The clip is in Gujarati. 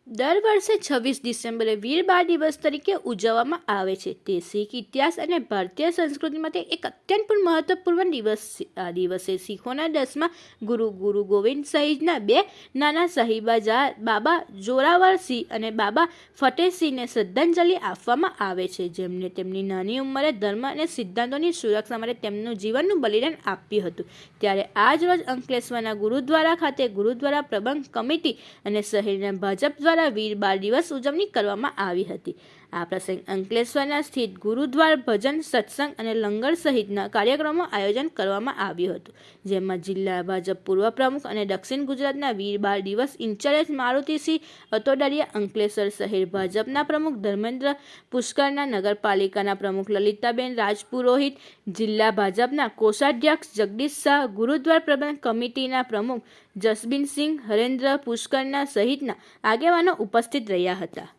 દર વર્ષે 26 ડિસેમ્બરે વીર બાળ દિવસ તરીકે ઉજવવામાં આવે છે. તે શીખ ઇતિહાસ અને ભારતીય સંસ્કૃતિ માટે એક અત્યંત મહત્વપૂર્ણ દિવસ છે. આ દિવસે શીખોના 10મા ગુરુ ગોવિંદ સાહિબના 2 નાના સાહિબા બાબા જોરાવરસિંહ અને બાબા ફતેહસિંહને શ્રદ્ધાંજલિ આપવામાં આવે છે, જેમને તેમની નાની ઉંમરે ધર્મ અને સિદ્ધાંતોની સુરક્ષા માટે તેમનું જીવનનું બલિદાન આપ્યું હતું. ત્યારે આજ રોજ અંકલેશ્વરના ગુરુદ્વારા ખાતે ગુરુદ્વારા પ્રબંધ કમિટી અને શહેરના ભાજપ દ્વારા વીર બાળ દિવસ ઉજવણી કરવામાં આવી હતી. આ પ્રસંગે અંકલેશ્વરના સ્થિત ગુરુદ્વાર ભજન, સત્સંગ અને લંગર સહિતના કાર્યક્રમો આયોજન કરવામાં આવ્યું હતું, જેમાં જિલ્લા ભાજપ પૂર્વ પ્રમુખ અને દક્ષિણ ગુજરાતના વીર બાળ દિવસ ઇન્ચાર્જ મારુતિસિંહ અતોડિયા, અંકલેશ્વર શહેર ભાજપના પ્રમુખ ધર્મેન્દ્ર પુષ્કરના, નગરપાલિકાના પ્રમુખ લલિતાબેન રાજપુરોહિત, જિલ્લા ભાજપના કોષાધ્યક્ષ જગદીશ શાહ, ગુરુદ્વાર પ્રબંધ કમિટીના પ્રમુખ જસબીરસિંહ, હરેન્દ્ર પુષ્કરના સહિતના આગેવાનો ઉપસ્થિત રહ્યા હતા.